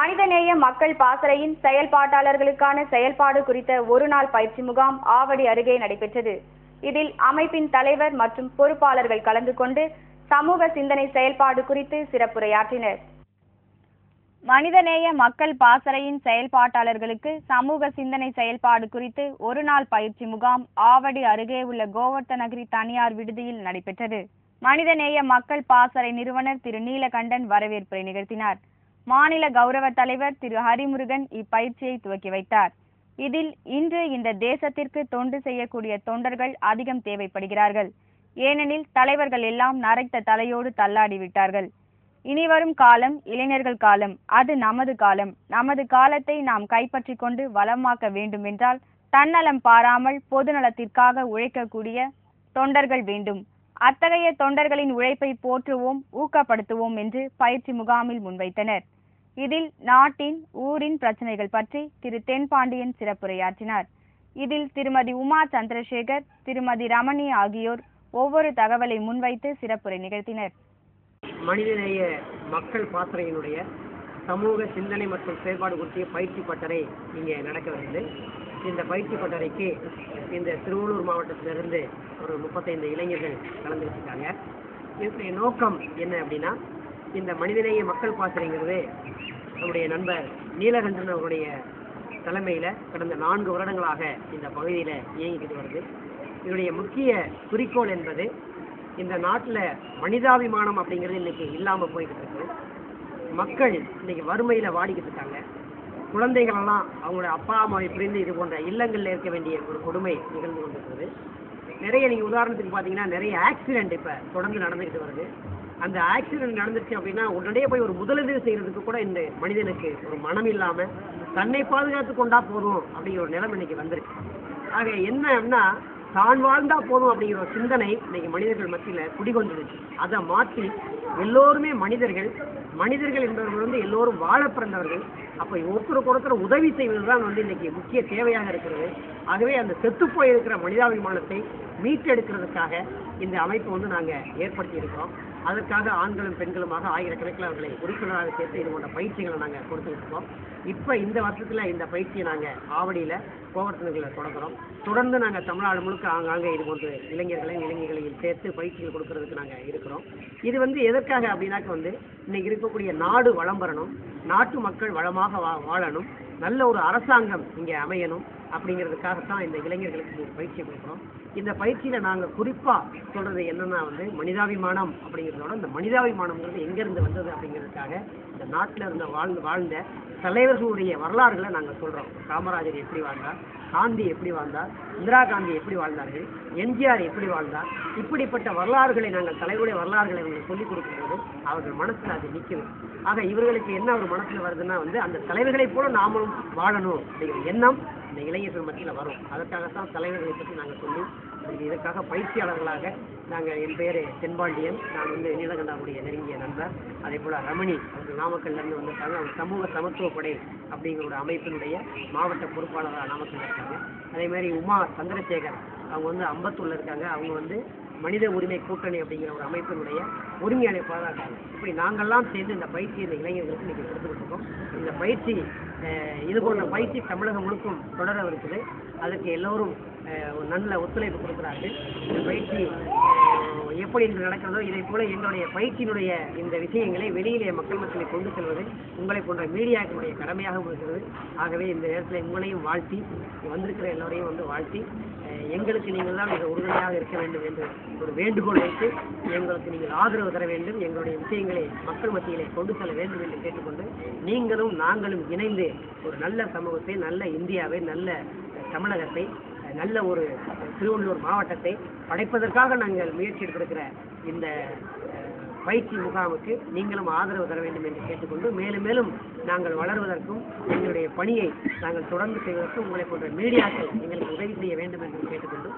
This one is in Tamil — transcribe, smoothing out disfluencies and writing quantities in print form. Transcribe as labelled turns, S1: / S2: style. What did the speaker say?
S1: மனிதநேய மக்கள் பாசறையின் செயல்பாட்டாளர்களுக்கான செயல்பாடு குறித்த ஒருநாள் பயிற்சி முகாம் ஆவடி அருகே நடைபெற்றது. இதில் அமைப்பின் தலைவர் மற்றும் பொறுப்பாளர்கள் கலந்து கொண்டு சமூக சிந்தனை செயல்பாடு குறித்து சிறப்புரையாற்றினர். மனிதநேய மக்கள் பாசறையின் செயல்பாட்டாளர்களுக்கு சமூக சிந்தனை செயல்பாடு குறித்து ஒருநாள் பயிற்சி முகாம் ஆவடி அருகே உள்ள கோவர்த்தனகிரி தனியார் விடுதியில் நடைபெற்றது. மனிதநேய மக்கள் பாசறை நிறுவனர் திரு நீலகண்டன் வரவேற்புரை நிகழ்த்தினார். மாநில கௌரவ தலைவர் திரு ஹரிமுருகன் இப்பயிற்சியை துவக்கி வைத்தார். இதில் இன்று இந்த தேசத்திற்கு தொண்டு செய்யக்கூடிய தொண்டர்கள் அதிகம் தேவைப்படுகிறார்கள். ஏனெனில் தலைவர்கள் எல்லாம் நரைத்த தலையோடு தள்ளாடிவிட்டார்கள். இனிவரும் காலம் இளைஞர்கள் காலம், அது நமது காலம். நமது காலத்தை நாம் கைப்பற்றி கொண்டு வளமாக்க வேண்டும் என்றால் தன்னலம் பாராமல் பொதுநலத்திற்காக உழைக்கக்கூடிய தொண்டர்கள் வேண்டும். அத்தகைய தொண்டர்களின் உழைப்பை போற்றுவோம், ஊக்கப்படுத்துவோம் என்று பயிற்சி முகாமில் முன்வைத்தனர். இதில் நாட்டின் ஊரின் பிரச்சனைகள் பற்றி திரு தென்பாண்டியன் சிறப்புரையாற்றினார். இதில் திருமதி உமா சந்திரசேகர், திருமதி ரமணி ஆகியோர் ஒவ்வொரு தகவலை முன்வைத்து சிறப்புரை நிகழ்த்தினர்.
S2: மனிதநேய மக்கள் பாசறையினுடைய சமூக சிந்தனை மற்றும் செயல்பாடு குறித்த பயிற்சி பட்டறை இங்கே நடக்க வருகிறது. இந்த பயிற்சி பட்டறைக்கு இந்த திருவள்ளூர் மாவட்டத்திலிருந்து ஒரு 35 இளைஞர்கள் கலந்துக்கிட்டு இருக்காங்க. இதனுடைய நோக்கம் என்ன அப்படின்னா, இந்த மனிதநேய மக்கள் பாசறைங்கிறது நம்முடைய நண்பர் நீலகண்டன் அவருடைய தலைமையில் கடந்த 4 வருடங்களாக இந்த பகுதியில் இயங்கிக்கிட்டு வருது. இதனுடைய முக்கிய குறிக்கோள் என்பது, இந்த நாட்டில் மனிதாபிமானம் அப்படிங்கிறது இன்னைக்கு இல்லாமல் போய்கிட்டு இருக்கு. மக்கள் இன்னைக்கு வறுமையில் வாடிக்கிட்டு இருக்காங்க. குழந்தைகளெல்லாம் அவங்களோட அப்பா அம்மாவை பிரிந்து இது போன்ற இல்லங்களில் இருக்க வேண்டிய ஒரு கொடுமை நிகழ்ந்து கொண்டிருக்கிறது. நிறைய நீங்கள் உதாரணத்துக்கு பார்த்தீங்கன்னா நிறைய ஆக்சிடென்ட் இப்போ தொடர்ந்து நடந்துக்கிட்டு வருது. அந்த ஆக்சிடென்ட் நடந்துச்சு அப்படின்னா உடனடியே போய் ஒரு முதலுதவி செய்கிறதுக்கு கூட இந்த மனிதனுக்கு ஒரு மனம் இல்லாமல் தன்னை பாதுகாத்து கொண்டா போதும் அப்படிங்கிற ஒரு நிலைமை இன்னைக்கு வந்திருக்கு. ஆக என்னன்னா, தான் வாழ்ந்தா போதும் அப்படிங்கிற ஒரு சிந்தனை இன்னைக்கு மனிதர்கள் மத்தியில் குடிகொண்டுருச்சு. அதை மாற்றி எல்லோருமே மனிதர்கள் என்பவர்கள் எல்லோரும் வாழ பிறந்தவர்கள். அப்போ ஒருத்தருக்கு ஒருத்தர் உதவி செய்வது தான் இன்னைக்கு முக்கிய தேவையாக இருக்கிறது. ஆகவே அந்த செத்து போயிருக்கிற மனிதாபிமானத்தை மீட்டெடுக்கிறதுக்காக இந்த அமைப்பு நாங்கள் ஏற்படுத்தி இருக்கிறோம். அதற்காக ஆண்களும் பெண்களுமாக ஆயிரக்கணக்கில் அவர்களை உறுப்பினராக சேர்த்து இது போன்ற பயிற்சிகளை நாங்கள் கொடுத்துக்கிட்டு இருக்கோம். இப்போ இந்த வருஷத்தில் இந்த பயிற்சியை நாங்கள் ஆவடியில் கோவர்த்தனகிரியில் தொடங்குறோம். தொடர்ந்து நாங்கள் தமிழ்நாடு முழுக்க ஆங்காங்கே இது போன்ற இளைஞர்களையும் சேர்த்து பயிற்சிகள் கொடுக்கறதுக்கு நாங்கள் இருக்கிறோம். இது எதற்காக அப்படின்னாக்க இன்னைக்கு இருக்கக்கூடிய நாடு வளம் பெறணும், நாட்டு மக்கள் வளமாக வாழணும், நல்ல ஒரு அரசாங்கம் இங்கே அமையணும் அப்படிங்கிறதுக்காகத்தான் இந்த இளைஞர்களுக்கு பயிற்சி கொடுக்குறோம். இந்த பயிற்சியில் நாங்கள் குறிப்பாக சொல்கிறது என்னென்னா மனிதாபிமானம் அப்படிங்கிறதோட இந்த மனிதாபிமானம்ங்கிறது எங்கேருந்து வந்தது அப்படிங்கிறதுக்காக இந்த நாட்டில் இருந்த வாழ்ந்த தலைவர்களுடைய வரலாறுகளை நாங்கள் சொல்கிறோம். காமராஜர் எப்படி வாழ்ந்தார், காந்தி எப்படி வாழ்ந்தார், இந்திரா காந்தி எப்படி வாழ்ந்தார்கள், எம்ஜிஆர் எப்படி வாழ்ந்தார், இப்படிப்பட்ட வரலாறுகளை நாங்கள் தலைவருடைய வரலாறுகளை அவங்களுக்கு சொல்லிக் கொடுக்கும்போது அவர்கள் மனசில் அது நிற்குது. ஆக இவர்களுக்கு என்ன ஒரு மனசில் வருதுன்னா அந்த தலைவர்களைப் போல நாமளும் வாழணும் அப்படிங்கிற எண்ணம் இந்த இளைஞர்கள் மத்தியில் வரும். அதற்காகத்தான் தலைவர்களை பற்றி நாங்கள் சொல்லி இதற்காக பயிற்சியாளர்களாக நாங்கள், என் பேர் தென்பாண்டியன், நான் நீலகண்டாவுடைய நெருங்கிய நண்பர். அதே போல் ரமணி அவர்கள் நாமக்கல்லேருந்து வந்திருக்காங்க. அவங்க சமூக சமத்துவ படை அப்படிங்கிற ஒரு அமைப்பினுடைய மாவட்ட பொறுப்பாளராக நாமக்கல் இருக்காங்க. அதே மாதிரி உமா சந்திரசேகர் அவங்க அம்பத்தூரில் இருக்காங்க. அவங்க மனித உரிமை கூட்டணி அப்படிங்கிற ஒரு அமைப்பினுடைய ஒருங்கிணைப்பாளராக இருக்காங்க. இப்படி நாங்கள்லாம் சேர்ந்து இந்த பயிற்சி இந்த இளைஞர்களுக்கு இன்றைக்கி கொடுத்துக்கிட்டு இருக்கோம். இந்த பயிற்சி இது போன்ற பயிற்சி தமிழகம் முழுக்கும் தொடர இருக்குது. அதுக்கு எல்லோரும் ஒரு நல்ல ஒத்துழைப்பு கொடுக்குறார்கள். இந்த பயிற்சி எப்படி இன்று நடக்கிறதோ இதை போல எங்களுடைய பயிற்சியினுடைய இந்த விஷயங்களை வெளியிலே மக்கள் மத்தியில் கொண்டு செல்வது உங்களை போன்ற மீடியாக்களுடைய கடமையாகவும் இருக்கிறது. ஆகவே இந்த நேரத்தில் உங்களையும் வாழ்த்தி, வந்திருக்கிற எல்லோரையும் வாழ்த்தி, எங்களுக்கு நீங்கள் தான் மிக உறுதுணையாக இருக்க வேண்டும் என்று ஒரு வேண்டுகோள் வைத்து எங்களுக்கு நீங்கள் ஆதரவு தர வேண்டும், எங்களுடைய விஷயங்களை மக்கள் மத்தியிலே கொண்டு செல்ல வேண்டும் என்று கேட்டுக்கொண்டு, நீங்களும் நாங்களும் இணைந்து ஒரு நல்ல சமூகத்தை, நல்ல இந்தியாவை, நல்ல தமிழகத்தை, நல்ல ஒரு திருவள்ளூர் மாவட்டத்தை படைப்பதற்காக நாங்கள் முயற்சி எடுத்திருக்கிற இந்த பயிற்சி முகாமுக்கு நீங்களும் ஆதரவு தர வேண்டும் என்று கேட்டுக்கொண்டு, மேலும் மேலும் நாங்கள் வளர்வதற்கும் எங்களுடைய பணியை நாங்கள் தொடர்ந்து செய்வதற்கும் உங்களை போன்ற மீடியாக்கள் எங்களுக்கு உதவி செய்ய வேண்டும் என்று கேட்டுக்கொண்டு